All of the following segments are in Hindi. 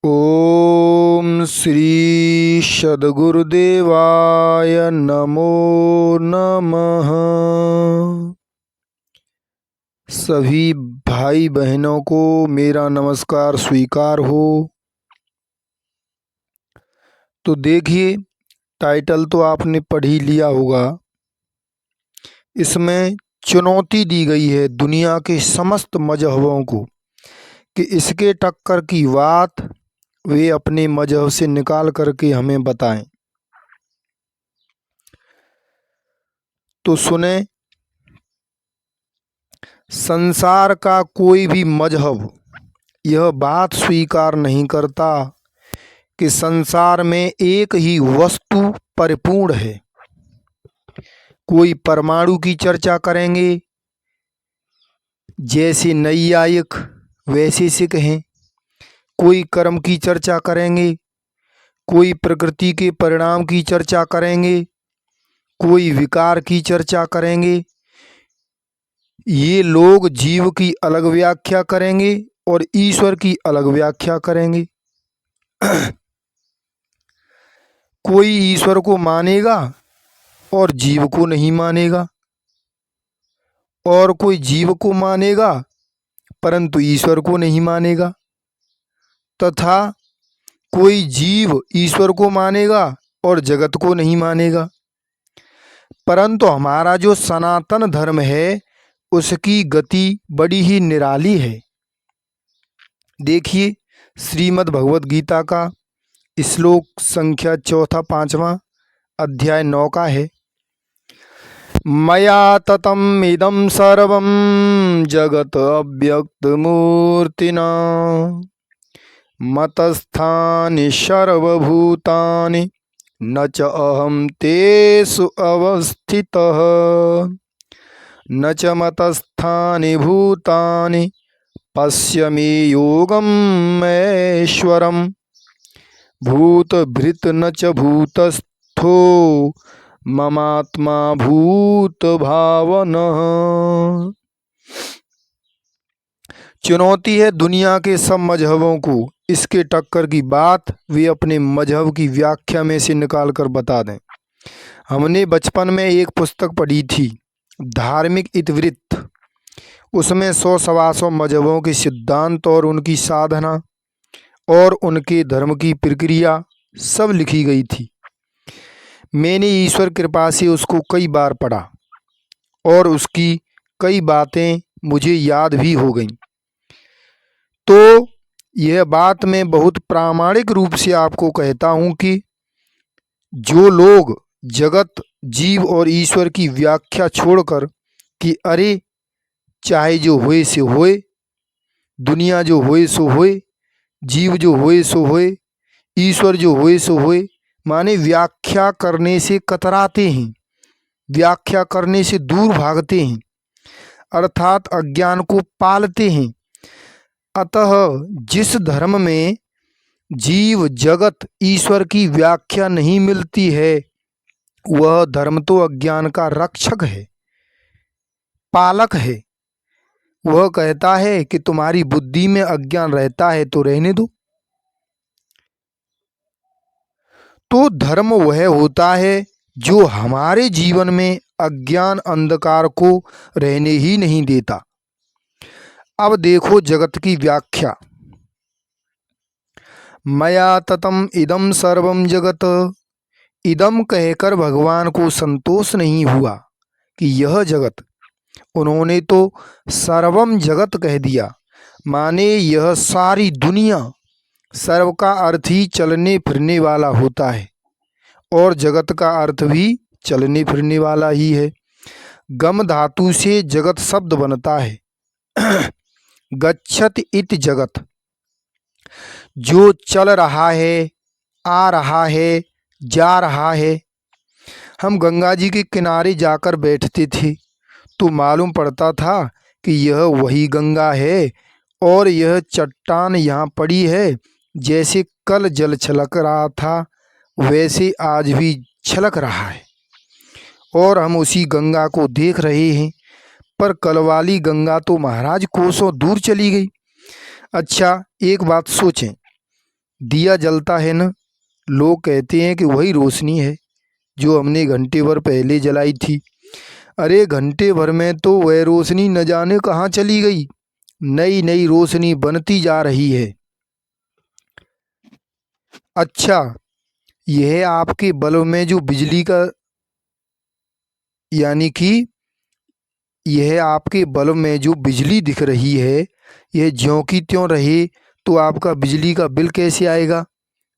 ओम श्री सद्गुरुदेवाय नमो नमः। सभी भाई बहनों को मेरा नमस्कार स्वीकार हो। तो देखिए, टाइटल तो आपने पढ़ ही लिया होगा। इसमें चुनौती दी गई है दुनिया के समस्त मजहबों को कि इसके टक्कर की बात वे अपने मजहब से निकाल करके हमें बताएं। तो सुने, संसार का कोई भी मजहब यह बात स्वीकार नहीं करता कि संसार में एक ही वस्तु परिपूर्ण है। कोई परमाणु की चर्चा करेंगे, जैसे नैयायिक वैशेषिक हैं। कोई कर्म की चर्चा करेंगे, कोई प्रकृति के परिणाम की चर्चा करेंगे, कोई विकार की चर्चा करेंगे। ये लोग जीव की अलग व्याख्या करेंगे और ईश्वर की अलग व्याख्या करेंगे। कोई ईश्वर को मानेगा और जीव को नहीं मानेगा, और कोई जीव को मानेगा परंतु ईश्वर को नहीं मानेगा, तथा कोई जीव ईश्वर को मानेगा और जगत को नहीं मानेगा। परंतु हमारा जो सनातन धर्म है उसकी गति बड़ी ही निराली है। देखिए, श्रीमद् भगवद गीता का श्लोक संख्या 4वां अध्याय 9 का है। मया ततम् इदं सर्वं जगत अव्यक्त मूर्तिना मतस्थानि सर्वभूतानि न च अहं तेषु अवस्थितः न च मतस्थानि भूतानि पश्य मे योगं महेश्वरम् भूतभृत् न च भूतस्थो ममात्मा भूत भावनः। चुनौती है दुनिया के सब मजहबों को, इसके टक्कर की बात वे अपने मजहब की व्याख्या में से निकाल कर बता दें। हमने बचपन में एक पुस्तक पढ़ी थी, धार्मिक इतिवृत्त। उसमें 100-125 मजहबों के सिद्धांत और उनकी साधना और उनके धर्म की प्रक्रिया सब लिखी गई थी। मैंने ईश्वर कृपा से उसको कई बार पढ़ा और उसकी कई बातें मुझे याद भी हो गईं। तो यह बात मैं बहुत प्रामाणिक रूप से आपको कहता हूँ कि जो लोग जगत, जीव और ईश्वर की व्याख्या छोड़कर कि अरे चाहे जो होए से होए, दुनिया जो होए सो होए, जीव जो होए सो होए, ईश्वर जो होए सो होए, माने व्याख्या करने से कतराते हैं, व्याख्या करने से दूर भागते हैं, अर्थात अज्ञान को पालते हैं। अतः जिस धर्म में जीव, जगत, ईश्वर की व्याख्या नहीं मिलती है वह धर्म तो अज्ञान का रक्षक है, पालक है। वह कहता है कि तुम्हारी बुद्धि में अज्ञान रहता है तो रहने दो। तो धर्म वह होता है जो हमारे जीवन में अज्ञान अंधकार को रहने ही नहीं देता। अब देखो जगत की व्याख्या। मया ततम् इदं सर्वं जगत, इदम कहकर भगवान को संतोष नहीं हुआ कि यह जगत। उन्होंने तो सर्वम जगत कह दिया, माने यह सारी दुनिया। सर्व का अर्थ ही चलने फिरने वाला होता है और जगत का अर्थ भी चलने फिरने वाला ही है। गम धातु से जगत शब्द बनता है। गच्छत इति जगत, जो चल रहा है, आ रहा है, जा रहा है। हम गंगा जी के किनारे जाकर बैठते थे तो मालूम पड़ता था कि यह वही गंगा है और यह चट्टान यहाँ पड़ी है। जैसे कल जल छलक रहा था वैसे आज भी छलक रहा है और हम उसी गंगा को देख रहे हैं। पर कल वाली गंगा तो महाराज कोसों दूर चली गई। अच्छा, एक बात सोचें, दिया जलता है न, लोग कहते हैं कि वही रोशनी है जो हमने घंटे भर पहले जलाई थी। अरे घंटे भर में तो वह रोशनी न जाने कहाँ चली गई, नई नई रोशनी बनती जा रही है। अच्छा, यह आपके बल्ब में जो बिजली का यानी कि यह आपके बल्ब में जो बिजली दिख रही है, यह ज्यों की त्यों रहे तो आपका बिजली का बिल कैसे आएगा?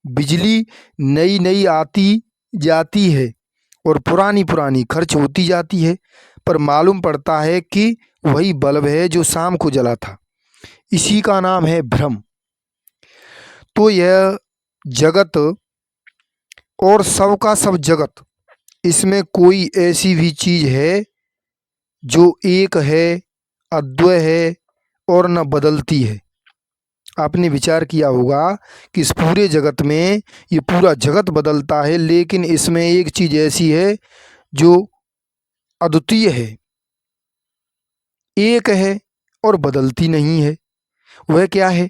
बिजली नई नई आती जाती है और पुरानी पुरानी खर्च होती जाती है, पर मालूम पड़ता है कि वही बल्ब है जो शाम को जला था। इसी का नाम है भ्रम। तो यह जगत और सब का सब जगत, इसमें कोई ऐसी भी चीज है जो एक है, अद्वय है और न बदलती है? आपने विचार किया होगा कि इस पूरे जगत में ये पूरा जगत बदलता है, लेकिन इसमें एक चीज ऐसी है जो अद्वितीय है, एक है और बदलती नहीं है। वह क्या है?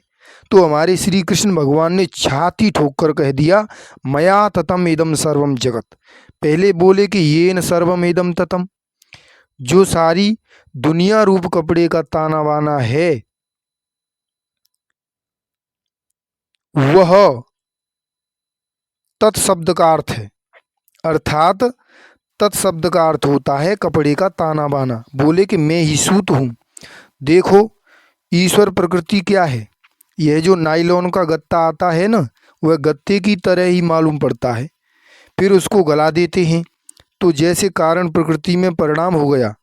तो हमारे श्री कृष्ण भगवान ने छाती ठोक कर कह दिया, मया ततम इदम सर्वम जगत। पहले बोले कि ये न सर्वम इदम ततम, जो सारी दुनिया रूप कपड़े का ताना बाना है वह तत्शब्द का अर्थ है, अर्थात तत्शब्द का अर्थ होता है कपड़े का ताना बाना। बोले कि मैं ही सूत हूँ। देखो, ईश्वर प्रकृति क्या है? यह जो नायलॉन का गत्ता आता है ना, वह गत्ते की तरह ही मालूम पड़ता है। फिर उसको गला देते हैं तो जैसे कारण प्रकृति में परिणाम हो गया,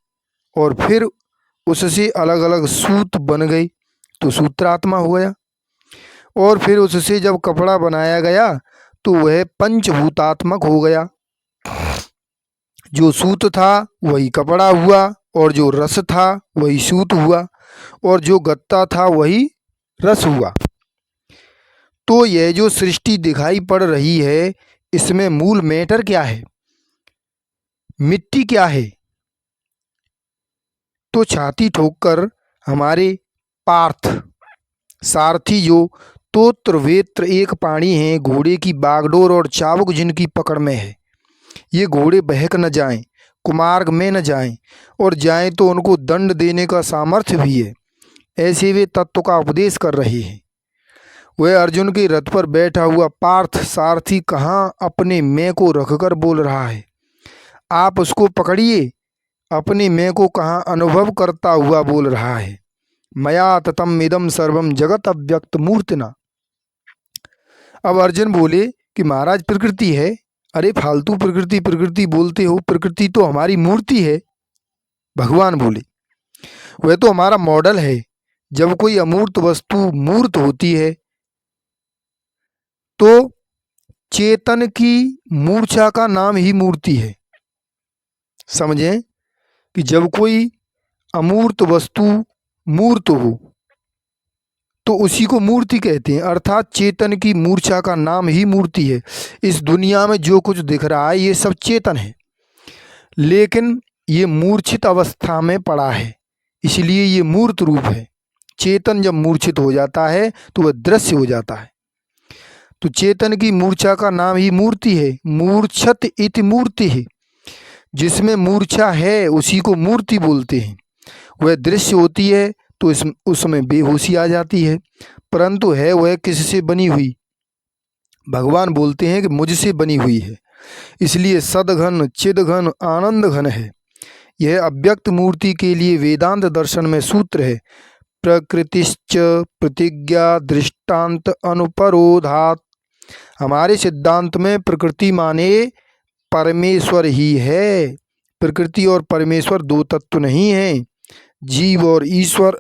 और फिर उससे अलग अलग सूत बन गए तो सूत्रात्मा हो गया, और फिर उससे जब कपड़ा बनाया गया तो वह पंचभूतात्मक हो गया। जो सूत था वही कपड़ा हुआ, और जो रस था वही सूत हुआ, और जो गत्ता था वही रस हुआ। तो यह जो सृष्टि दिखाई पड़ रही है, इसमें मूल मैटर क्या है? मिट्टी क्या है? तो छाती ठोककर हमारे पार्थ सारथी जो तोत्र वेत्र एक पाणी हैं, घोड़े की बागडोर और चाबुक जिनकी पकड़ में है, ये घोड़े बहक न जाएं, कुमार्ग में न जाएं, और जाएं तो उनको दंड देने का सामर्थ्य भी है, ऐसे वे तत्व का उपदेश कर रहे हैं। वह अर्जुन के रथ पर बैठा हुआ पार्थ सारथी कहाँ अपने मैं को रखकर बोल रहा है, आप उसको पकड़िए। अपने मैं को कहाँ अनुभव करता हुआ बोल रहा है, मया ततम इदम सर्वम जगत अव्यक्त मूर्तिना। अब अर्जुन बोले कि महाराज प्रकृति है। अरे फालतू प्रकृति प्रकृति बोलते हो, प्रकृति तो हमारी मूर्ति है। भगवान बोले वह तो हमारा मॉडल है। जब कोई अमूर्त वस्तु मूर्त होती है तो चेतन की मूर्छा का नाम ही मूर्ति है। समझें कि जब कोई अमूर्त वस्तु मूर्त हो तो उसी को मूर्ति कहते हैं, अर्थात चेतन की मूर्छा का नाम ही मूर्ति है। इस दुनिया में जो कुछ दिख रहा है ये सब चेतन है, लेकिन ये मूर्छित अवस्था में पड़ा है, इसलिए ये मूर्त रूप है। चेतन जब मूर्छित हो जाता है तो वह दृश्य हो जाता है। तो चेतन की मूर्छा का नाम ही मूर्ति है। मूर्छत इति मूर्ति है, जिसमें मूर्छा है उसी को मूर्ति बोलते हैं। वह दृश्य होती है तो उसमें बेहोशी आ जाती है, परंतु है वह किससे बनी हुई? भगवान बोलते हैं कि मुझसे बनी हुई है, इसलिए सदघन चिदघन आनंद घन है। यह अव्यक्त मूर्ति के लिए वेदांत दर्शन में सूत्र है, प्रकृतिश्च प्रतिज्ञा दृष्टांत अनुपरोधात। हमारे सिद्धांत में प्रकृति माने परमेश्वर ही है। प्रकृति और परमेश्वर दो तत्व नहीं हैं, जीव और ईश्वर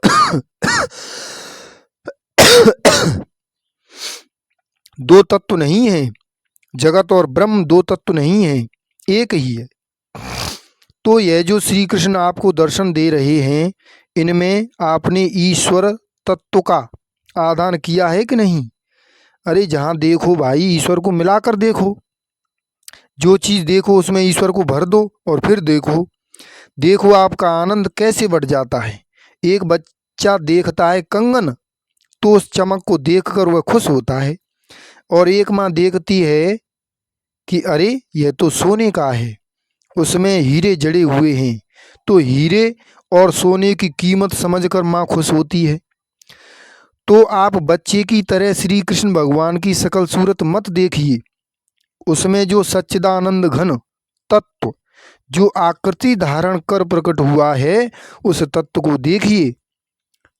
दो तत्व नहीं हैं। जगत और ब्रह्म दो तत्व नहीं हैं, एक ही है। तो यह जो श्री कृष्ण आपको दर्शन दे रहे हैं, इनमें आपने ईश्वर तत्व का आदान किया है कि नहीं? अरे जहाँ देखो भाई ईश्वर को मिलाकर देखो, जो चीज़ देखो उसमें ईश्वर को भर दो और फिर देखो। देखो आपका आनंद कैसे बढ़ जाता है। एक बच्चा देखता है कंगन तो उस चमक को देखकर वह खुश होता है। और एक माँ देखती है कि अरे यह तो सोने का है, उसमें हीरे जड़े हुए हैं। तो हीरे और सोने की कीमत समझकर माँ खुश होती है। तो आप बच्चे की तरह श्री कृष्ण भगवान की शकल सूरत मत देखिए, उसमें जो सच्चिदानंद घन तत्व जो आकृति धारण कर प्रकट हुआ है, उस तत्व को देखिए,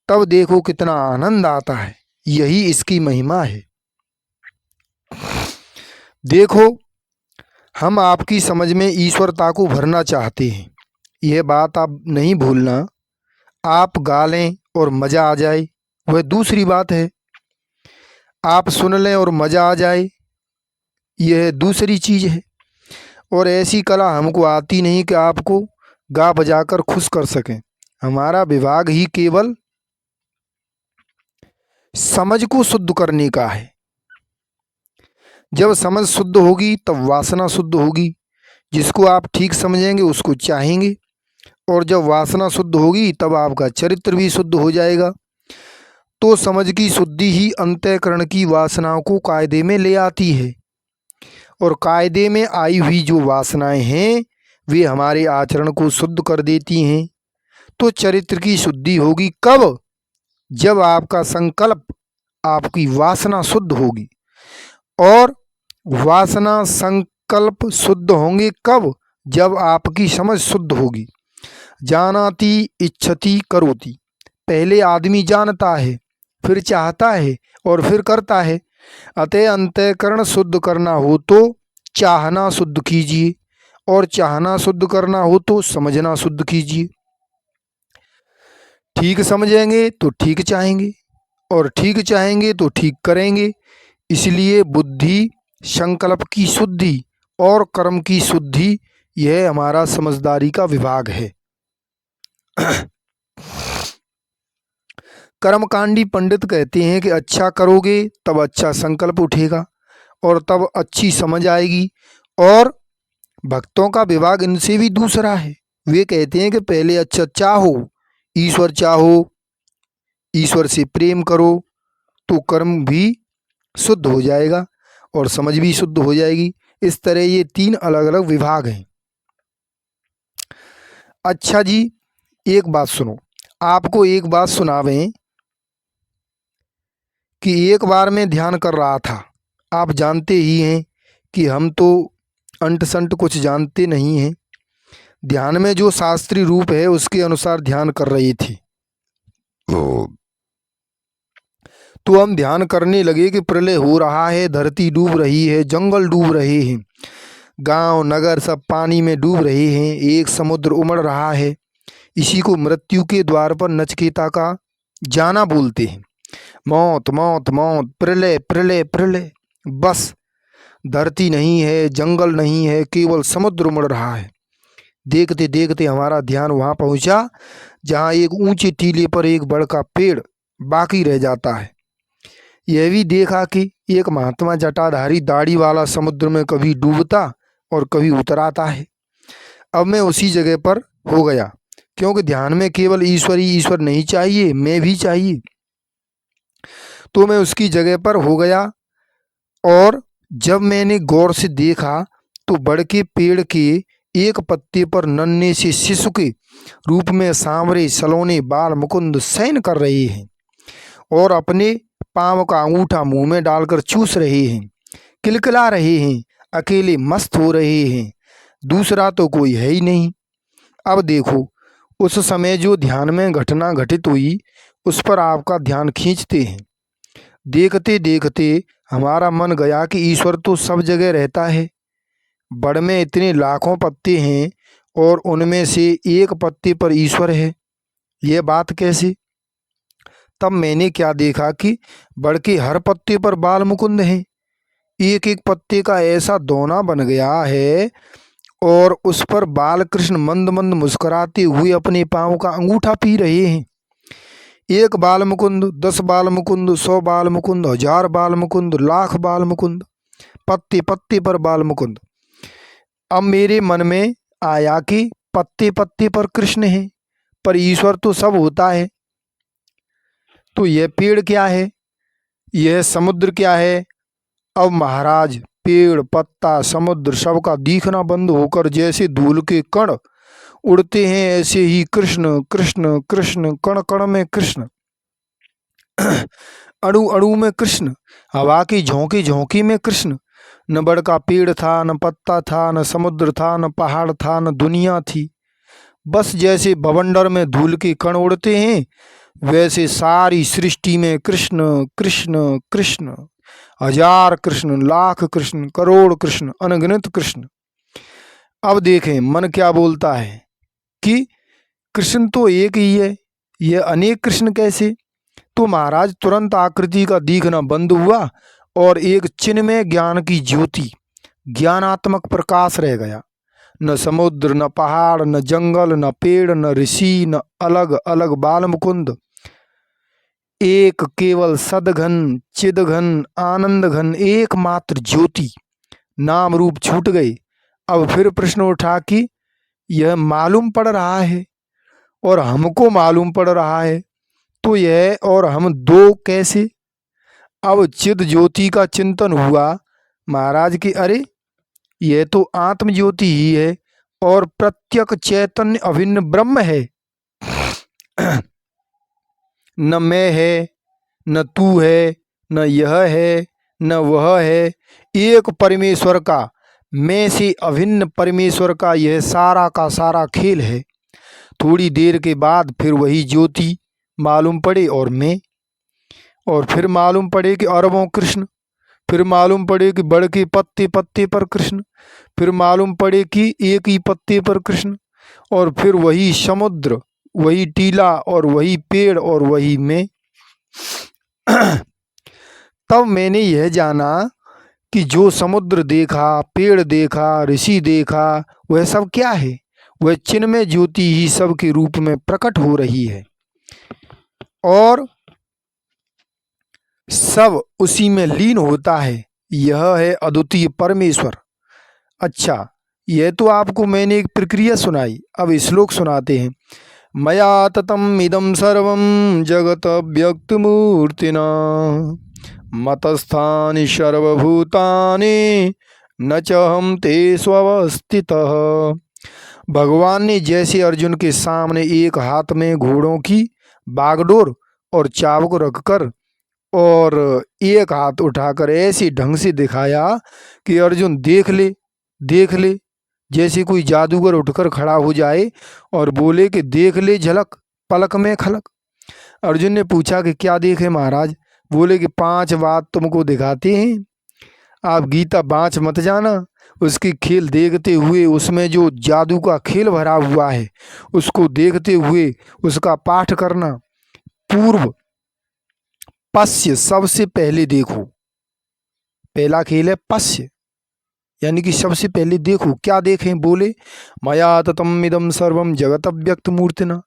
तब देखो कितना आनंद आता है। यही इसकी महिमा है। देखो, हम आपकी समझ में ईश्वरता को भरना चाहते हैं, यह बात आप नहीं भूलना। आप गा लें और मज़ा आ जाए, वह दूसरी बात है। आप सुन लें और मज़ा आ जाए, यह दूसरी चीज़ है। और ऐसी कला हमको आती नहीं कि आपको गा बजाकर खुश कर सकें। हमारा विभाग ही केवल समझ को शुद्ध करने का है। जब समझ शुद्ध होगी तब वासना शुद्ध होगी। जिसको आप ठीक समझेंगे उसको चाहेंगे, और जब वासना शुद्ध होगी तब आपका चरित्र भी शुद्ध हो जाएगा। तो समझ की शुद्धि ही अंतःकरण की वासनाओं को कायदे में ले आती है, और कायदे में आई हुई जो वासनाएं हैं वे हमारे आचरण को शुद्ध कर देती हैं। तो चरित्र की शुद्धि होगी कब? जब आपका संकल्प, आपकी वासना शुद्ध होगी। और वासना संकल्प शुद्ध होंगे कब? जब आपकी समझ शुद्ध होगी। जानाति इच्छति करोति, पहले आदमी जानता है, फिर चाहता है और फिर करता है। अतः अंतःकरण शुद्ध करना हो तो चाहना शुद्ध कीजिए, और चाहना शुद्ध करना हो तो समझना शुद्ध कीजिए। ठीक समझेंगे तो ठीक चाहेंगे, और ठीक चाहेंगे तो ठीक करेंगे। इसलिए बुद्धि, संकल्प की शुद्धि और कर्म की शुद्धि, यह हमारा समझदारी का विभाग है। कर्मकांडी पंडित कहते हैं कि अच्छा करोगे तब अच्छा संकल्प उठेगा और तब अच्छी समझ आएगी। और भक्तों का विभाग इनसे भी दूसरा है। वे कहते हैं कि पहले अच्छा चाहो, ईश्वर चाहो, ईश्वर से प्रेम करो, तो कर्म भी शुद्ध हो जाएगा और समझ भी शुद्ध हो जाएगी। इस तरह ये तीन अलग अलग विभाग हैं। अच्छा जी, एक बात सुनो, आपको एक बात सुनावें कि एक बार मैं ध्यान कर रहा था। आप जानते ही हैं कि हम तो अंट संट कुछ जानते नहीं हैं। ध्यान में जो शास्त्रीय रूप है उसके अनुसार ध्यान कर रहे थे। तो हम ध्यान करने लगे कि प्रलय हो रहा है, धरती डूब रही है, जंगल डूब रहे हैं, गांव नगर सब पानी में डूब रहे हैं, एक समुद्र उमड़ रहा है। इसी को मृत्यु के द्वार पर नचिकेता का जाना बोलते हैं। मौत मौत मौत, प्रलय प्रलय प्रलय। बस धरती नहीं है, जंगल नहीं है, केवल समुद्र उमड़ रहा है। देखते देखते हमारा ध्यान वहाँ पहुँचा जहाँ एक ऊंचे टीले पर एक बड़का पेड़ बाकी रह जाता है। यह भी देखा कि एक महात्मा जटाधारी दाढ़ी वाला समुद्र में कभी डूबता और कभी उतर आता है। अब मैं उसी जगह पर हो गया, क्योंकि ध्यान में केवल ईश्वर ही ईश्वर नहीं चाहिए, मैं भी चाहिए। तो मैं उसकी जगह पर हो गया, और जब मैंने गौर से देखा तो बड़के पेड़ के एक पत्ते पर नन्हे से शिशु के रूप में सांवरे सलोने बाल मुकुंद शयन कर रहे हैं, और अपने पाँव का अंगूठा मुंह में डालकर चूस रहे हैं, किलकिला रहे हैं, अकेले मस्त हो रहे हैं। दूसरा तो कोई है ही नहीं। अब देखो, उस समय जो ध्यान में घटना घटित हुई उस पर आपका ध्यान खींचते हैं। देखते देखते हमारा मन गया कि ईश्वर तो सब जगह रहता है। बड़ में इतने लाखों पत्ते हैं और उनमें से एक पत्ते पर ईश्वर है, यह बात कैसे? तब मैंने क्या देखा कि बड़ के हर पत्ते पर बाल मुकुंद हैं। एक एक पत्ते का ऐसा दोना बन गया है, और उस पर बाल कृष्ण मंद मंद मुस्कुराते हुए अपने पाँव का अंगूठा पी रहे हैं। एक बाल मुकुंद, 10 बाल मुकुंद, 100 बाल मुकुंद, 1000 बाल मुकुंद, लाख बाल मुकुंद, पत्ते पत्ते पर बाल मुकुंद। अब मेरे मन में आया कि पत्ते पत्ते पर कृष्ण है, पर ईश्वर तो सब होता है। तो यह पेड़ क्या है, यह समुद्र क्या है, अब महाराज पेड़ पत्ता समुद्र सबका दिखना बंद होकर जैसे धूल के कण उड़ते हैं, ऐसे ही कृष्ण कृष्ण कृष्ण, कण कण में कृष्ण, अणु अणु में कृष्ण, हवा की झोंके झोंके में कृष्ण। न बड़का पेड़ था, न पत्ता था, न समुद्र था, न पहाड़ था, न दुनिया थी। बस जैसे भवंडर में धूल के कण उड़ते हैं, वैसे सारी सृष्टि में कृष्ण कृष्ण कृष्ण, हजार कृष्ण, लाख कृष्ण, करोड़ कृष्ण, अनगिनत कृष्ण। अब देखें मन क्या बोलता है कि कृष्ण तो एक ही है, यह अनेक कृष्ण कैसे? तो महाराज तुरंत आकृति का दिखना बंद हुआ और एक चिन्मय ज्ञान की ज्योति, ज्ञानात्मक प्रकाश रह गया। न समुद्र, न पहाड़, न जंगल, न पेड़, न ऋषि, न अलग अलग बाल मुकुंद, एक केवल सदघन चिदघन आनंद घन एकमात्र ज्योति, नाम रूप छूट गए। अब फिर प्रश्न उठा कि यह मालूम पड़ रहा है और हमको मालूम पड़ रहा है, तो यह और हम दो कैसे? अब चिद ज्योति का चिंतन हुआ महाराज कि अरे यह तो आत्म ज्योति ही है और प्रत्यक चैतन्य अभिन्न ब्रह्म है। न मैं है, न तू है, न यह है, न वह है, एक परमेश्वर का, मैं से अभिन्न परमेश्वर का यह सारा का सारा खेल है। थोड़ी देर के बाद फिर वही ज्योति मालूम पड़े और मैं, और फिर मालूम पड़े कि अरबों कृष्ण, फिर मालूम पड़े कि बड़ के पत्ते पत्ते पर कृष्ण, फिर मालूम पड़े कि एक ही पत्ते पर कृष्ण, और फिर वही समुद्र, वही टीला और वही पेड़ और वही मैं। तब मैंने यह जाना कि जो समुद्र देखा, पेड़ देखा, ऋषि देखा, वह सब क्या है? वह चिन्मय ज्योति ही सब के रूप में प्रकट हो रही है और सब उसी में लीन होता है। यह है अद्वितीय परमेश्वर। अच्छा, यह तो आपको मैंने एक प्रक्रिया सुनाई, अब श्लोक सुनाते हैं। मया ततम इदं सर्वं जगत व्यक्त मूर्तिना मतस्थानि सर्वभूतानि न च हम ते स्वस्थितः। भगवान ने जैसे अर्जुन के सामने एक हाथ में घोड़ों की बागडोर और चाबुक रखकर और एक हाथ उठाकर ऐसे ढंग से दिखाया कि अर्जुन देख ले, देख ले, जैसे कोई जादूगर उठकर खड़ा हो जाए और बोले कि देख ले झलक, पलक में खलक। अर्जुन ने पूछा कि क्या देखे महाराज? बोले कि 5 बात तुमको दिखाते हैं, आप गीता बाँच मत जाना। उसकी खेल देखते हुए, उसमें जो जादू का खेल भरा हुआ है उसको देखते हुए उसका पाठ करना। पूर्व पश्य, सबसे पहले देखो, पहला खेल है पश्य, यानी कि सबसे पहले देखो। क्या देखें? बोले मया ततम इदम सर्वम जगत व्यक्त मूर्तिना।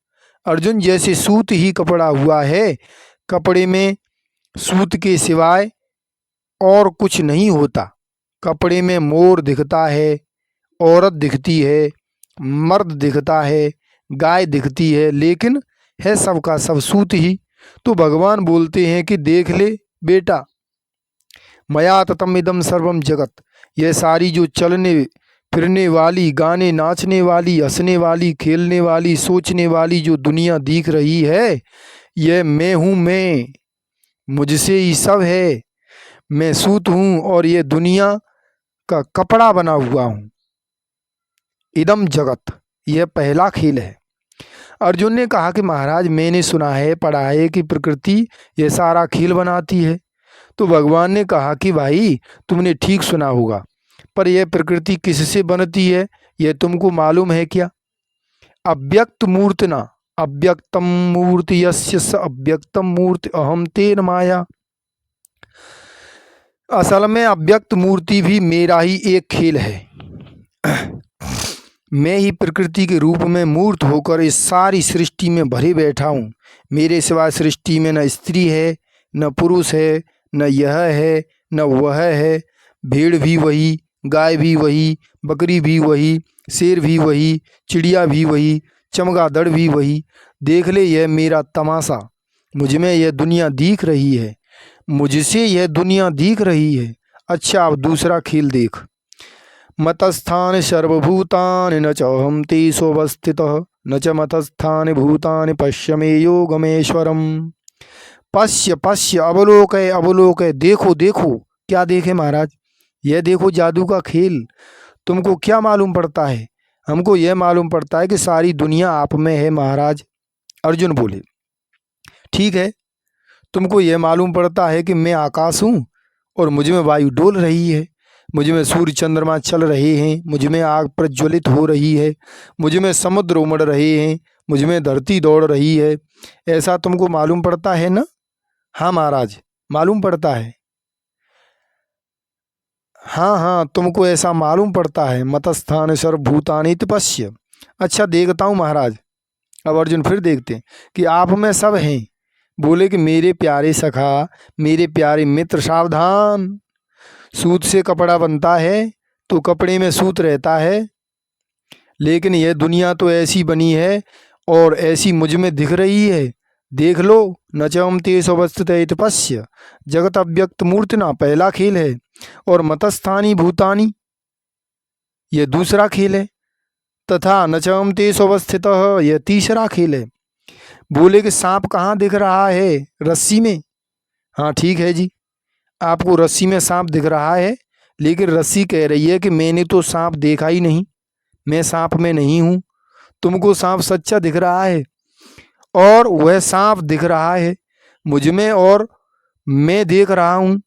अर्जुन, जैसे सूत ही कपड़ा हुआ है, कपड़े में सूत के सिवाय और कुछ नहीं होता। कपड़े में मोर दिखता है, औरत दिखती है, मर्द दिखता है, गाय दिखती है, लेकिन है सबका सब सूत ही। तो भगवान बोलते हैं कि देख ले बेटा, मया ततम इदम सर्वम जगत, यह सारी जो चलने फिरने वाली, गाने नाचने वाली, हंसने वाली, खेलने वाली, सोचने वाली जो दुनिया दिख रही है, यह मैं हूँ। मैं, मुझसे ही सब है। मैं सूत हूँ और ये दुनिया का कपड़ा बना हुआ हूँ। इदम जगत, यह पहला खेल है। अर्जुन ने कहा कि महाराज मैंने सुना है, पढ़ा है कि प्रकृति यह सारा खेल बनाती है। तो भगवान ने कहा कि भाई तुमने ठीक सुना होगा, पर यह प्रकृति किससे बनती है यह तुमको मालूम है क्या? अव्यक्त मूर्तना अव्यक्तम मूर्ति यस्य स अव्यक्तम मूर्ति अहम तेन माया। असल में अव्यक्त मूर्ति भी मेरा ही एक खेल है। मैं ही प्रकृति के रूप में मूर्त होकर इस सारी सृष्टि में भरे बैठा हूँ। मेरे सिवा सृष्टि में न स्त्री है, न पुरुष है, न यह है, न वह है। भेड़ भी वही, गाय भी वही, बकरी भी वही, शेर भी वही, चिड़िया भी वही, चमगादड़ भी वही। देख ले यह मेरा तमाशा, मुझ में यह दुनिया दिख रही है, मुझसे यह दुनिया दिख रही है। अच्छा अब दूसरा खेल देख। मतस्थान सर्वभूतानि न चहम तेषु अवस्थितः न च मतस्थानि भूतानि पश्य मे योगमेश्वरम। पश्य पश्य अवलोकय अवलोकय, देखो देखो। क्या देखे महाराज? यह देखो जादू का खेल। तुमको क्या मालूम पड़ता है? हमको यह मालूम पड़ता है कि सारी दुनिया आप में है महाराज। अर्जुन बोले ठीक है, तुमको यह मालूम पड़ता है कि मैं आकाश हूँ और मुझ में वायु डोल रही है, मुझ में सूर्य चंद्रमा चल रहे हैं, मुझ में आग प्रज्वलित हो रही है, मुझ में समुद्र उमड़ रहे हैं, मुझ में धरती दौड़ रही है। ऐसा तुमको मालूम पड़ता है ना? हाँ महाराज, मालूम पड़ता है। हाँ हाँ, तुमको ऐसा मालूम पड़ता है। मतस्थान सर्वभूतानि तपस्य। अच्छा देखता हूँ महाराज। अब अर्जुन फिर देखते हैं कि आप में सब हैं। बोले कि मेरे प्यारे सखा, मेरे प्यारे मित्र सावधान। सूत से कपड़ा बनता है तो कपड़े में सूत रहता है, लेकिन यह दुनिया तो ऐसी बनी है और ऐसी मुझ में दिख रही है। देख लो, न चम तेज अवस्थित तपस्य जगत अव्यक्त मूर्तिना, पहला खेल है। और मतस्थानी भूतानी, यह दूसरा खेल है। तथा न चम तेज अवस्थित, यह तीसरा खेल है। बोले कि सांप कहाँ दिख रहा है? रस्सी में। हाँ ठीक है जी, आपको रस्सी में सांप दिख रहा है, लेकिन रस्सी कह रही है कि मैंने तो सांप देखा ही नहीं, मैं सांप में नहीं हूँ। तुमको सांप सच्चा दिख रहा है और वह सांप दिख रहा है मुझ में, और मैं देख रहा हूँ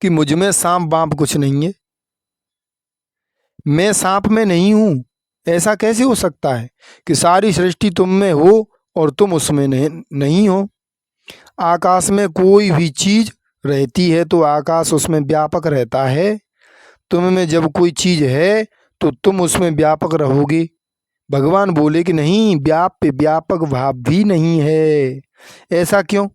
कि मुझ में सांप वाप कुछ नहीं है, मैं सांप में नहीं हूँ। ऐसा कैसे हो सकता है कि सारी सृष्टि तुम में हो और तुम उसमें नहीं हो? आकाश में कोई भी चीज रहती है तो आकाश उसमें व्यापक रहता है। तुम में जब कोई चीज है तो तुम उसमें व्यापक रहोगे। भगवान बोले कि नहीं, व्याप्य व्यापक भाव भी नहीं है। ऐसा क्यों?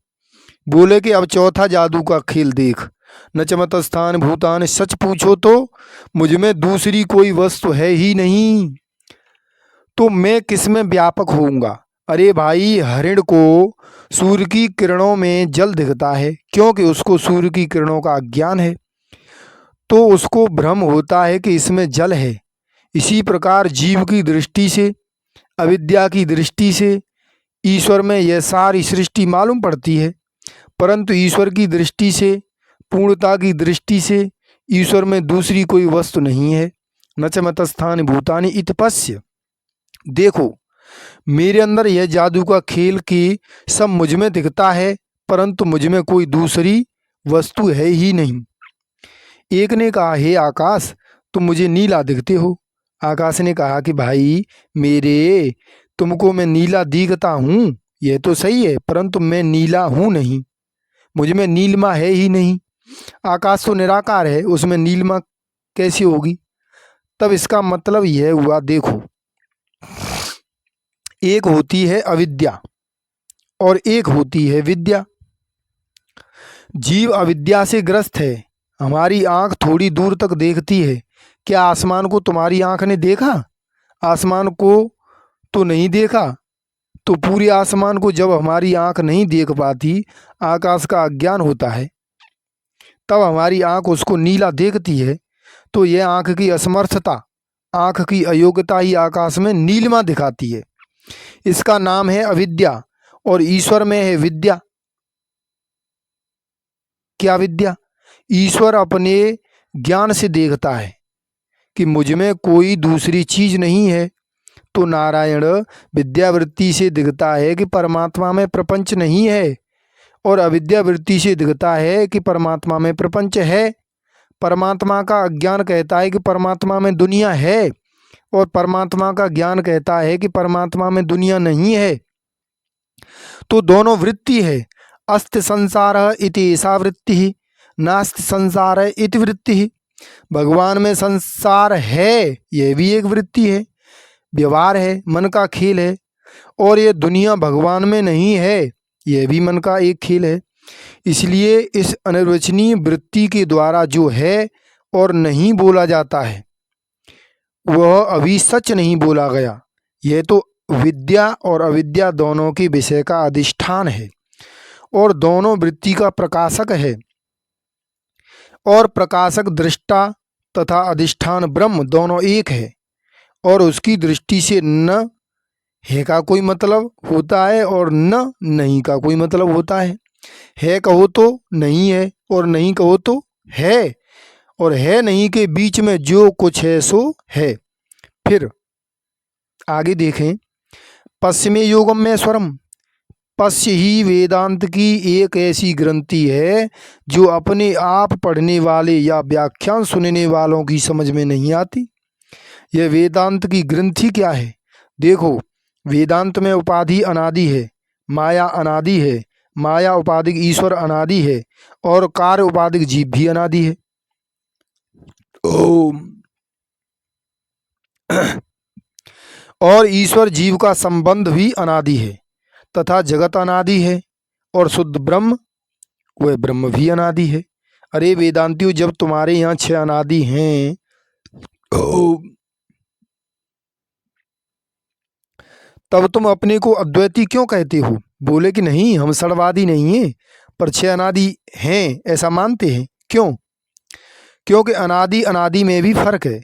बोले कि अब चौथा जादू का खेल देख। न चमत स्थान भूतान, सच पूछो तो मुझ में दूसरी कोई वस्तु है ही नहीं, तो मैं किस में व्यापक होऊंगा? अरे भाई, हरिण को सूर्य की किरणों में जल दिखता है क्योंकि उसको सूर्य की किरणों का ज्ञान है, तो उसको भ्रम होता है कि इसमें जल है। इसी प्रकार जीव की दृष्टि से, अविद्या की दृष्टि से ईश्वर में यह सारी सृष्टि मालूम पड़ती है, परंतु ईश्वर की दृष्टि से, पूर्णता की दृष्टि से ईश्वर में दूसरी कोई वस्तु नहीं है। न च मतस्थानि भूतानि इति पश्य, देखो मेरे अंदर यह जादू का खेल कि सब मुझ में दिखता है, परंतु मुझ में कोई दूसरी वस्तु है ही नहीं। एक ने कहा, हे आकाश, तुम मुझे नीला दिखते हो। आकाश ने कहा कि भाई मेरे, तुमको मैं नीला दिखता हूँ, यह तो सही है, परंतु मैं नीला हूँ नहीं, मुझ में नीलिमा है ही नहीं। आकाश तो निराकार है, उसमें नीलिमा कैसी होगी? तब इसका मतलब यह हुआ, देखो एक होती है अविद्या और एक होती है विद्या। जीव अविद्या से ग्रस्त है। हमारी आंख थोड़ी दूर तक देखती है। क्या आसमान को तुम्हारी आंख ने देखा? आसमान को तो नहीं देखा। तो पूरे आसमान को जब हमारी आंख नहीं देख पाती, आकाश का अज्ञान होता है, तब हमारी आंख उसको नीला देखती है। तो यह आंख की असमर्थता, आंख की अयोग्यता ही आकाश में नीलिमा दिखाती है। इसका नाम है अविद्या। और ईश्वर में है विद्या। क्या विद्या? ईश्वर अपने ज्ञान से देखता है कि मुझ में कोई दूसरी चीज नहीं है। तो नारायण विद्यावृत्ति से दिखता है कि परमात्मा में प्रपंच नहीं है, और अविद्यावृत्ति से दिखता है कि परमात्मा में प्रपंच है। परमात्मा का अज्ञान कहता है कि परमात्मा में दुनिया है, और परमात्मा का ज्ञान कहता है कि परमात्मा में दुनिया नहीं है। तो दोनों वृत्ति है। अस्ति संसार इति ऐसा वृत्ति, नास्ति संसार इति वृत्ति। भगवान में संसार है, यह भी एक वृत्ति है, व्यवहार है, मन का खेल है। और ये दुनिया भगवान में नहीं है, यह भी मन का एक खेल है। इसलिए इस अनिर्वचनीय वृत्ति के द्वारा जो है और नहीं बोला जाता है, वह अभी सच नहीं बोला गया। यह तो विद्या और अविद्या दोनों के विषय का अधिष्ठान है और दोनों वृत्ति का प्रकाशक है। और प्रकाशक, दृष्टा तथा अधिष्ठान ब्रह्म दोनों एक है, और उसकी दृष्टि से न है का कोई मतलब होता है और न नहीं का कोई मतलब होता है कहो तो नहीं है और नहीं कहो तो है, और है नहीं के बीच में जो कुछ है सो है। फिर आगे देखें, पश्चिमी योगम में स्वरम। पश्य ही वेदांत की एक ऐसी ग्रंथि है जो अपने आप पढ़ने वाले या व्याख्यान सुनने वालों की समझ में नहीं आती। यह वेदांत की ग्रंथि क्या है? देखो, वेदांत में उपाधि अनादि है, माया अनादि है, माया उपाधिक ईश्वर अनादि है, और कार्य उपाधिक जीव भी अनादि है। ओम। और ईश्वर जीव का संबंध भी अनादि है, तथा जगत अनादि है, और शुद्ध ब्रह्म वह ब्रह्म भी अनादि है। अरे वेदांतियों, जब तुम्हारे यहाँ 6 अनादि हैं तब तुम अपने को अद्वैती क्यों कहते हो? बोले कि नहीं, हम सर्ववादी नहीं हैं, पर 6 अनादि हैं ऐसा मानते हैं। क्यों? क्योंकि अनादि अनादि में भी फर्क है।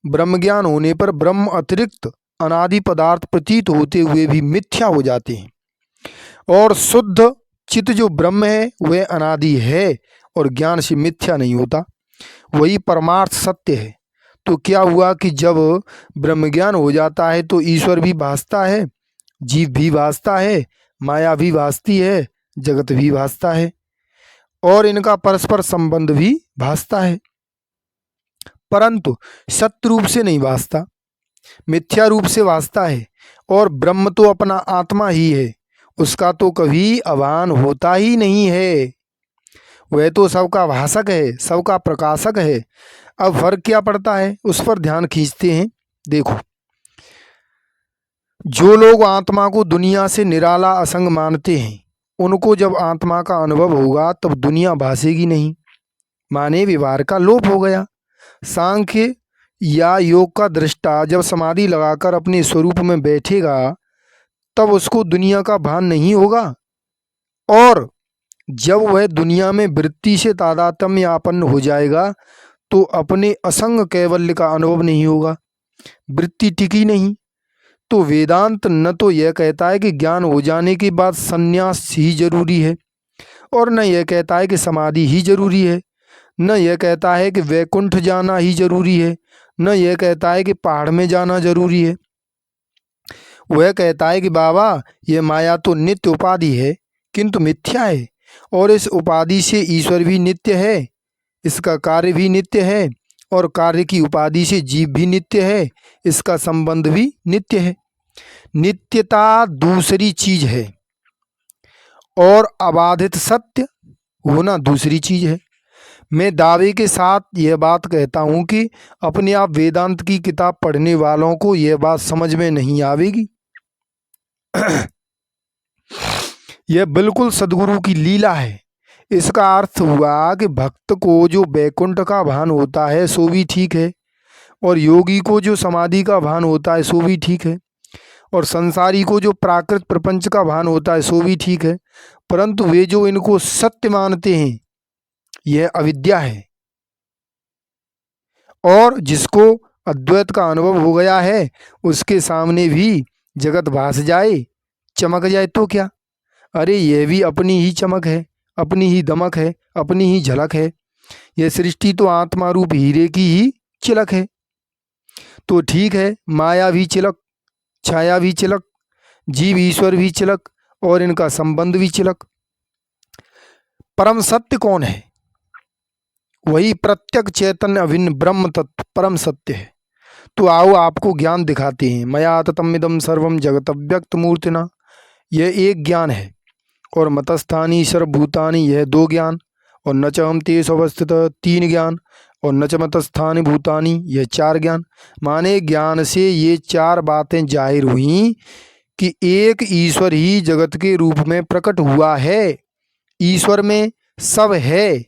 ब्रह्म ज्ञान होने पर ब्रह्म अतिरिक्त अनादि पदार्थ प्रतीत होते हुए भी मिथ्या हो जाते हैं, और शुद्ध चित्त जो ब्रह्म है वह अनादि है और ज्ञान से मिथ्या नहीं होता, वही परमार्थ सत्य है। तो क्या हुआ कि जब ब्रह्म ज्ञान हो जाता है तो ईश्वर भी भासता है, जीव भी भासता है, माया भी भासती है, जगत भी भासता है, और इनका परस्पर संबंध भी भासता है, परंतु सत्य रूप से नहीं भासता, मिथ्या रूप से भासता है। और ब्रह्म तो अपना आत्मा ही है, उसका तो कभी अभान होता ही नहीं है, वह तो सबका भाषक है, सबका प्रकाशक है। अब फर्क क्या पड़ता है उस पर ध्यान खींचते हैं। देखो, जो लोग आत्मा को दुनिया से निराला असंग मानते हैं, उनको जब आत्मा का अनुभव होगा तब दुनिया भासेगी नहीं, माने व्यवहार का लोप हो गया। सांख्य या योग का दृष्टा जब समाधि लगाकर अपने स्वरूप में बैठेगा तब उसको दुनिया का भान नहीं होगा, और जब वह दुनिया में वृत्ति से तादात्म्यापन्न हो जाएगा तो अपने असंग कैवल्य का अनुभव नहीं होगा, वृत्ति टिकी नहीं। तो वेदांत न तो यह कहता है कि ज्ञान हो जाने के बाद संन्यास ही जरूरी है, और न यह कहता है कि समाधि ही जरूरी है, न यह कहता है कि वैकुंठ जाना ही जरूरी है, न यह कहता है कि पहाड़ में जाना जरूरी है। वह कहता है कि बाबा, यह माया तो नित्य उपाधि है किंतु मिथ्या है, और इस उपाधि से ईश्वर भी नित्य है, इसका कार्य भी नित्य है, और कार्य की उपाधि से जीव भी नित्य है, इसका संबंध भी नित्य है। नित्यता दूसरी चीज है और अबाधित सत्य होना दूसरी चीज है। मैं दावे के साथ यह बात कहता हूं कि अपने आप वेदांत की किताब पढ़ने वालों को यह बात समझ में नहीं आवेगी। यह बिल्कुल सद्गुरु की लीला है। इसका अर्थ हुआ कि भक्त को जो वैकुंठ का भान होता है सो भी ठीक है, और योगी को जो समाधि का भान होता है सो भी ठीक है, और संसारी को जो प्राकृत प्रपंच का भान होता है सो भी ठीक है, परंतु वे जो इनको सत्य मानते हैं यह अविद्या है। और जिसको अद्वैत का अनुभव हो गया है उसके सामने भी जगत भास जाए, चमक जाए तो क्या? अरे यह भी अपनी ही चमक है, अपनी ही दमक है, अपनी ही झलक है। यह सृष्टि तो आत्मा रूप हीरे की ही चिलक है। तो ठीक है, माया भी चिलक, छाया भी चिलक, जीव ईश्वर भी चिलक, और इनका संबंध भी चिलक। परम सत्य कौन है? वही प्रत्यक चैतन्य अभिन्न ब्रह्म तत्व परम सत्य है। तो आओ आपको ज्ञान दिखाते हैं। मया ततमिदं सर्वम जगत व्यक्त मूर्तिना, यह एक ज्ञान है, और मतस्थानी सर्वभूतानि यह 2 ज्ञान, और न च हम तेष अवस्थित 3 ज्ञान, और न च मतस्थानि भूतानि यह 4 ज्ञान। माने ज्ञान से ये 4 बातें जाहिर हुई कि एक ईश्वर ही जगत के रूप में प्रकट हुआ है। ईश्वर में सब है,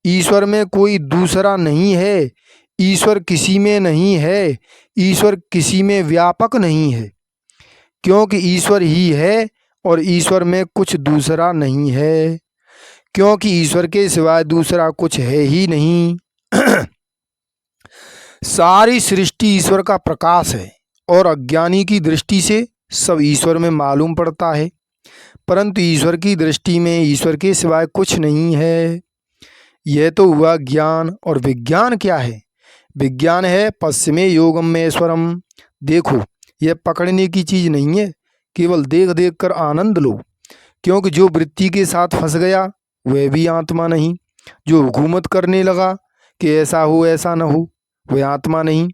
ईश्वर में कोई दूसरा नहीं है, ईश्वर किसी में नहीं है, ईश्वर किसी में व्यापक नहीं है, क्योंकि ईश्वर ही है और ईश्वर में कुछ दूसरा नहीं है। क्योंकि ईश्वर के सिवाय दूसरा कुछ है ही नहीं। सारी सृष्टि ईश्वर का प्रकाश है और अज्ञानी की दृष्टि से सब ईश्वर में मालूम पड़ता है, परंतु ईश्वर की दृष्टि में ईश्वर के सिवाय कुछ नहीं है। यह तो हुआ ज्ञान। और विज्ञान क्या है? विज्ञान है पश्चिमे योगम में ईश्वरम। देखो, यह पकड़ने की चीज़ नहीं है, केवल देख देख कर आनंद लो। क्योंकि जो वृत्ति के साथ फंस गया वह भी आत्मा नहीं। जो हुकूमत करने लगा कि ऐसा हो ऐसा न हो, वह आत्मा नहीं।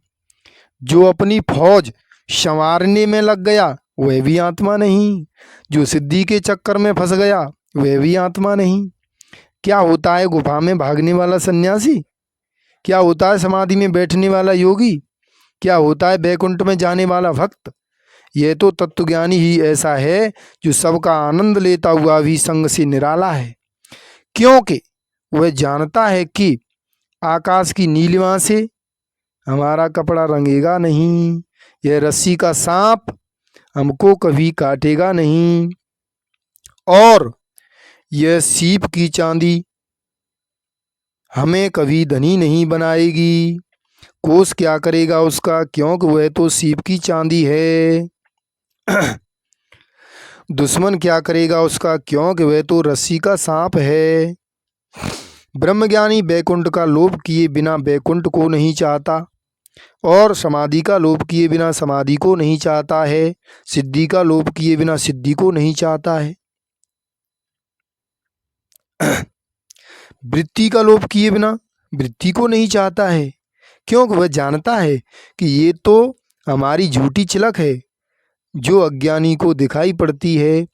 जो अपनी फौज संवारने में लग गया वह भी आत्मा नहीं। जो सिद्धि के चक्कर में फंस गया वह भी आत्मा नहीं। क्या होता है गुफा में भागने वाला सन्यासी? क्या होता है समाधि में बैठने वाला योगी? क्या होता है बैकुंठ में जाने वाला भक्त? यह तो तत्वज्ञानी ही ऐसा है जो सबका आनंद लेता हुआ भी संग से निराला है। क्योंकि वह जानता है कि आकाश की नीलिमा से हमारा कपड़ा रंगेगा नहीं, यह रस्सी का सांप हमको कभी काटेगा नहीं, और यह सीप की चांदी हमें कभी धनी नहीं बनाएगी। कोष क्या करेगा उसका, क्योंकि वह तो सीप की चांदी है। दुश्मन क्या करेगा उसका, क्योंकि वह तो रस्सी का सांप है। ब्रह्मज्ञानी बैकुंठ का लोभ किए बिना बैकुंठ को नहीं चाहता, और समाधि का लोभ किए बिना समाधि को नहीं चाहता है। सिद्धि का लोभ किए बिना सिद्धि को नहीं चाहता है। वृत्ति का लोभ किए बिना वृत्ति को नहीं चाहता है, क्योंकि वह जानता है कि ये तो हमारी झूठी चिलक है जो अज्ञानी को दिखाई पड़ती है।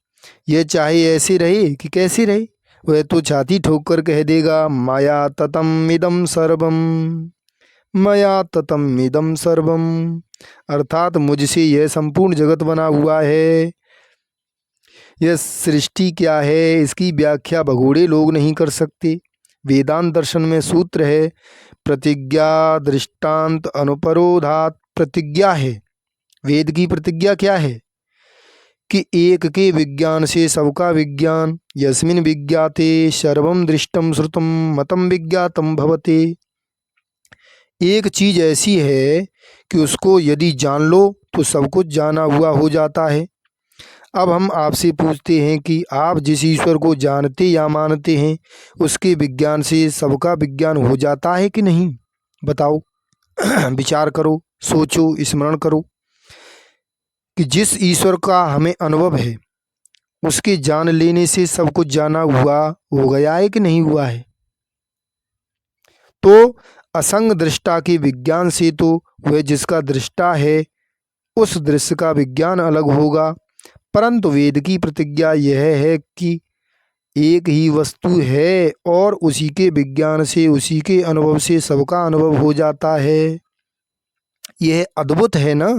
यह चाहे ऐसे रहे कि कैसे रहे, वह तो छाती ठोक कर कह देगा माया ततम इदम सर्वम, मया ततम इदम सर्वम, अर्थात मुझसे यह संपूर्ण जगत बना हुआ है। यह सृष्टि क्या है इसकी व्याख्या भगोड़े लोग नहीं कर सकते। वेदांत दर्शन में सूत्र है प्रतिज्ञा दृष्टांत अनुपरोधात। प्रतिज्ञा है, वेद की प्रतिज्ञा क्या है कि एक के विज्ञान से सबका विज्ञान। यस्मिन् विज्ञाते सर्वम दृष्टम श्रुतम मतम विज्ञातम भवते। एक चीज ऐसी है कि उसको यदि जान लो तो सब कुछ जाना हुआ हो जाता है। अब हम आपसे पूछते हैं कि आप जिस ईश्वर को जानते या मानते हैं उसके विज्ञान से सबका विज्ञान हो जाता है कि नहीं? बताओ। विचार करो, सोचो, स्मरण करो कि जिस ईश्वर का हमें अनुभव है उसके जान लेने से सब कुछ जाना हुआ हो गया है कि नहीं हुआ है? तो असंग दृष्टा के विज्ञान से तो वह जिसका दृष्टा है उस दृश्य का विज्ञान अलग होगा, परंतु वेद की प्रतिज्ञा यह है कि एक ही वस्तु है और उसी के विज्ञान से उसी के अनुभव से सबका अनुभव हो जाता है। यह अद्भुत है ना।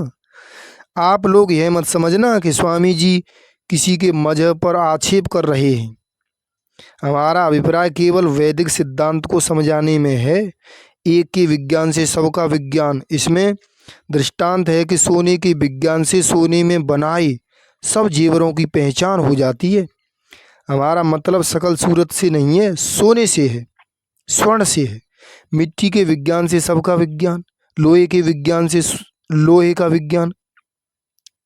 आप लोग यह मत समझना कि स्वामी जी किसी के मजहब पर आक्षेप कर रहे हैं। हमारा अभिप्राय केवल वैदिक सिद्धांत को समझाने में है। एक के विज्ञान से सबका विज्ञान, इसमें दृष्टांत है कि सोने के विज्ञान से सोने में बनाए सब जेवरों की पहचान हो जाती है। हमारा मतलब सकल सूरत से नहीं है, सोने से है, स्वर्ण से है। मिट्टी के विज्ञान से सबका विज्ञान, लोहे के विज्ञान से लोहे का विज्ञान।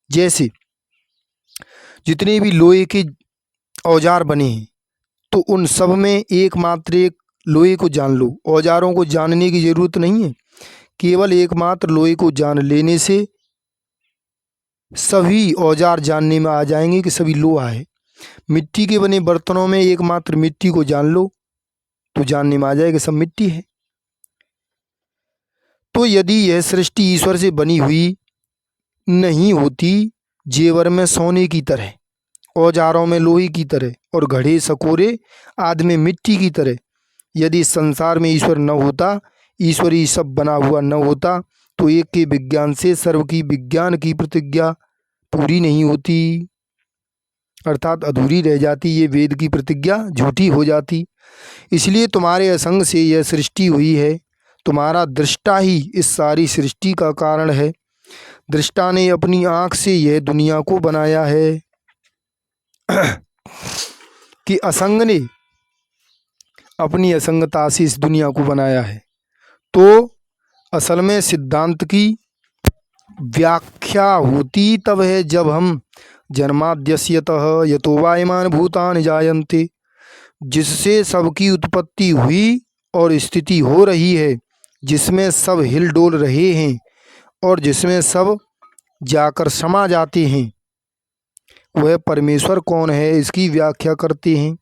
जैसे जितने भी लोहे के औजार बने हैं तो उन सब में एकमात्र एक लोहे को जान लो। औजारों को जानने की जरूरत नहीं है, केवल एकमात्र लोहे को जान लेने से सभी औजार जानने में आ जाएंगे कि सभी लोहा है। मिट्टी के बने बर्तनों में एकमात्र मिट्टी को जान लो तो जानने में आ जाएगा सब मिट्टी है। तो यदि यह सृष्टि ईश्वर से बनी हुई नहीं होती, जेवर में सोने की तरह, औजारों में लोहे की तरह और घड़े सकोरे आदि में मिट्टी की तरह, यदि संसार में ईश्वर न होता, ईश्वर ही सब बना हुआ न होता, तो एक के विज्ञान से सर्व की विज्ञान की प्रतिज्ञा पूरी नहीं होती, अर्थात अधूरी रह जाती। ये वेद की प्रतिज्ञा झूठी हो जाती। इसलिए तुम्हारे असंग से यह सृष्टि हुई है। तुम्हारा दृष्टा ही इस सारी सृष्टि का कारण है। दृष्टा ने अपनी आँख से यह दुनिया को बनाया है कि असंग ने अपनी असंगता से इस दुनिया को बनाया है। तो असल में सिद्धांत की व्याख्या होती तब है जब हम जन्माद्यस्यतः यतो वायमान भूतानि जायन्ते, जिससे सबकी उत्पत्ति हुई और स्थिति हो रही है, जिसमें सब हिलडोल रहे हैं और जिसमें सब जाकर समा जाते हैं, वह परमेश्वर कौन है इसकी व्याख्या करते हैं।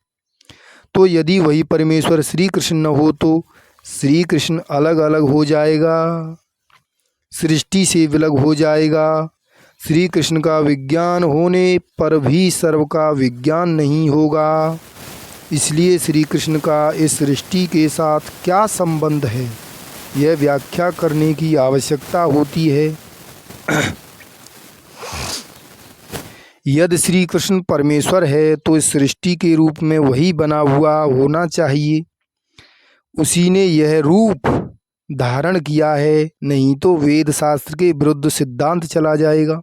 तो यदि वही परमेश्वर श्री कृष्ण न हो तो श्री कृष्ण अलग अलग हो जाएगा, सृष्टि से विलग हो जाएगा। श्री कृष्ण का विज्ञान होने पर भी सर्व का विज्ञान नहीं होगा। इसलिए श्री कृष्ण का इस सृष्टि के साथ क्या संबंध है, यह व्याख्या करने की आवश्यकता होती है। यदि श्री कृष्ण परमेश्वर है तो इस सृष्टि के रूप में वही बना हुआ होना चाहिए, उसी ने यह रूप धारण किया है, नहीं तो वेद शास्त्र के विरुद्ध सिद्धांत चला जाएगा।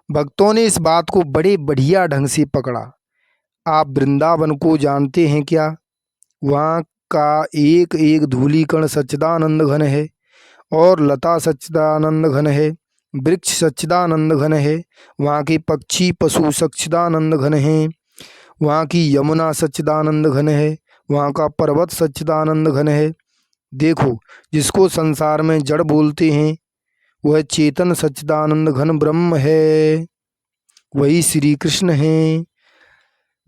भक्तों ने इस बात को बड़े बढ़िया ढंग से पकड़ा। आप वृंदावन को जानते हैं क्या? वहाँ का एक एक धूलिकण सच्चिदानंद घन है और लता सच्चिदानंद घन है, वृक्ष सच्चिदानंद घन है, वहाँ के पक्षी पशु सच्चिदानंद घन हैं, वहाँ की यमुना सच्चिदानंद घन है, वहाँ का पर्वत सच्चिदानंद घन है। देखो, जिसको संसार में जड़ बोलते हैं वह चेतन सच्चिदानंद घन ब्रह्म है, वही श्री कृष्ण हैं।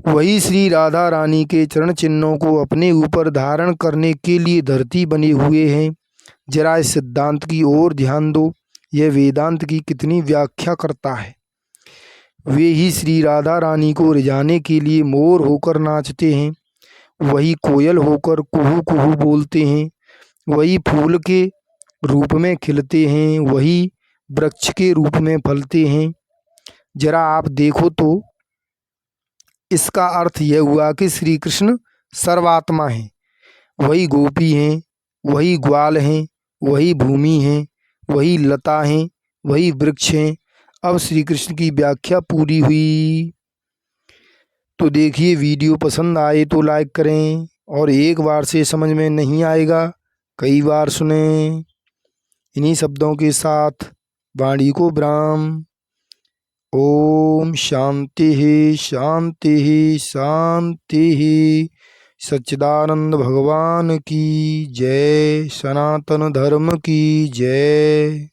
वही श्री राधा रानी के चरण चिन्हों को अपने ऊपर धारण करने के लिए धरती बने हुए हैं। जरा इस सिद्धांत की ओर ध्यान दो, यह वेदांत की कितनी व्याख्या करता है। वे ही श्री राधा रानी को रिझाने के लिए मोर होकर नाचते हैं, वही कोयल होकर कुहू कुहू बोलते हैं, वही फूल के रूप में खिलते हैं, वही वृक्ष के रूप में फलते हैं। जरा आप देखो तो इसका अर्थ यह हुआ कि श्री कृष्ण सर्वात्मा हैं, वही गोपी हैं, वही ग्वाल हैं, वही भूमि हैं, वही लता हैं, वही वृक्ष हैं। अब श्री कृष्ण की व्याख्या पूरी हुई। तो देखिए, वीडियो पसंद आए तो लाइक करें और एक बार से समझ में नहीं आएगा कई बार सुने। इन्हीं शब्दों के साथ वाणी को विराम। ओम शांति शांति शांति। सच्चिदानंद भगवान की जय, सनातन धर्म की जय।